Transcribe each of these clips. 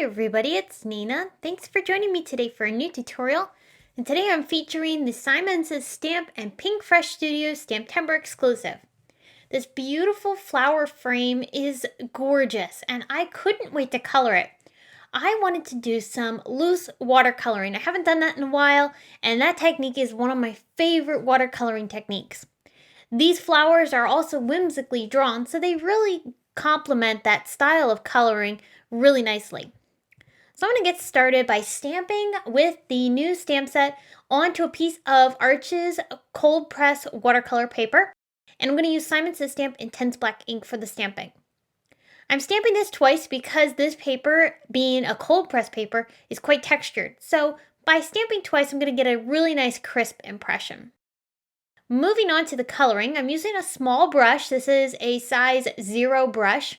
everybody, it's Nina. Thanks for joining me today for a new tutorial. And today I'm featuring the Simon Says Stamp and PinkFresh Studios STAMPtember exclusive. This beautiful flower frame is gorgeous and I couldn't wait to color it. I wanted to do some loose watercoloring. I haven't done that in a while, and that technique is one of my favorite watercoloring techniques. These flowers are also whimsically drawn, so they really complement that style of coloring really nicely. So I'm going to get started by stamping with the new stamp set onto a piece of Arches cold press watercolor paper. And I'm going to use Simon Says Stamp Intense Black ink for the stamping. I'm stamping this twice because this paper, being a cold press paper, is quite textured. So by stamping twice, I'm going to get a really nice crisp impression. Moving on to the coloring, I'm using a small brush. This is a size 0 brush.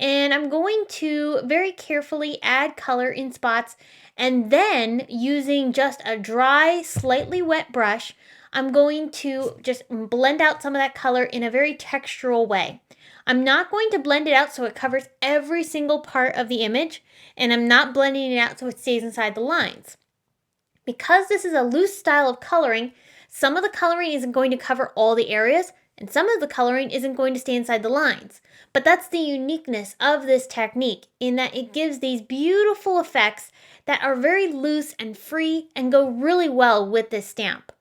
And I'm going to very carefully add color in spots, and then using just a dry, slightly wet brush, I'm going to just blend out some of that color in a very textural way. I'm not going to blend it out so it covers every single part of the image, and I'm not blending it out so it stays inside the lines. Because this is a loose style of coloring, some of the coloring isn't going to cover all the areas, and some of the coloring isn't going to stay inside the lines. But that's the uniqueness of this technique, in that it gives these beautiful effects that are very loose and free and go really well with this stamp.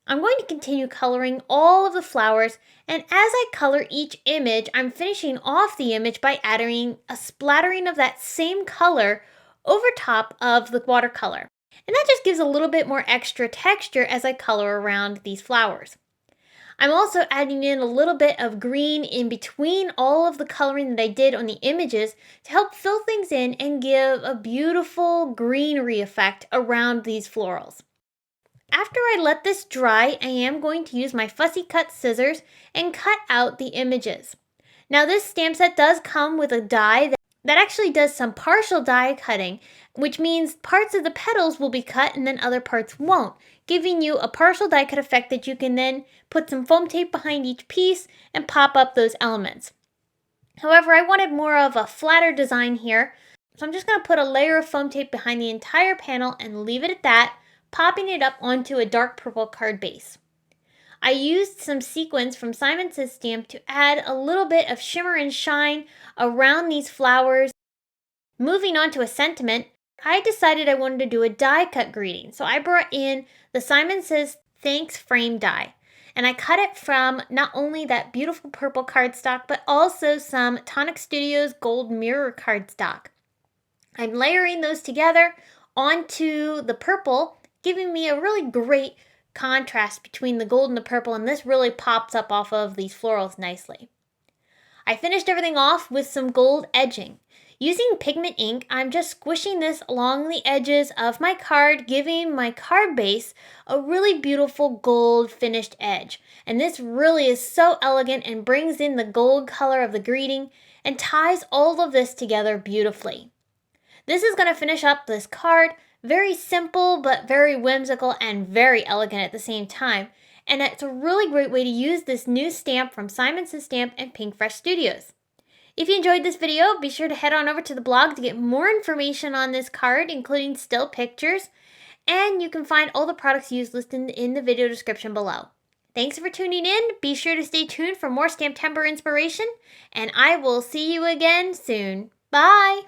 I'm going to continue coloring all of the flowers, and as I color each image, I'm finishing off the image by adding a splattering of that same color over top of the watercolor. And that just gives a little bit more extra texture as I color around these flowers. I'm also adding in a little bit of green in between all of the coloring that I did on the images to help fill things in and give a beautiful greenery effect around these florals. After I let this dry, I am going to use my fussy cut scissors and cut out the images. Now this stamp set does come with a die that actually does some partial die cutting, which means parts of the petals will be cut and then other parts won't, giving you a partial die cut effect that you can then put some foam tape behind each piece and pop up those elements. However, I wanted more of a flatter design here, so I'm just going to put a layer of foam tape behind the entire panel and leave it at that, popping it up onto a dark purple card base. I used some sequins from Simon Says Stamp to add a little bit of shimmer and shine around these flowers. Moving on to a sentiment, I decided I wanted to do a die cut greeting, so I brought in the Simon Says Thanks frame die. And I cut it from not only that beautiful purple cardstock, but also some Tonic Studios gold mirror cardstock. I'm layering those together onto the purple, giving me a really great contrast between the gold and the purple, and this really pops up off of these florals nicely. I finished everything off with some gold edging. Using pigment ink, I'm just squishing this along the edges of my card, giving my card base a really beautiful gold finished edge. And this really is so elegant and brings in the gold color of the greeting and ties all of this together beautifully. This is going to finish up this card. Very simple, but very whimsical and very elegant at the same time. And it's a really great way to use this new stamp from Simon Says Stamp and PinkFresh Studios. If you enjoyed this video, be sure to head on over to the blog to get more information on this card, including still pictures. And you can find all the products used listed in the video description below. Thanks for tuning in. Be sure to stay tuned for more STAMPtember inspiration. And I will see you again soon. Bye!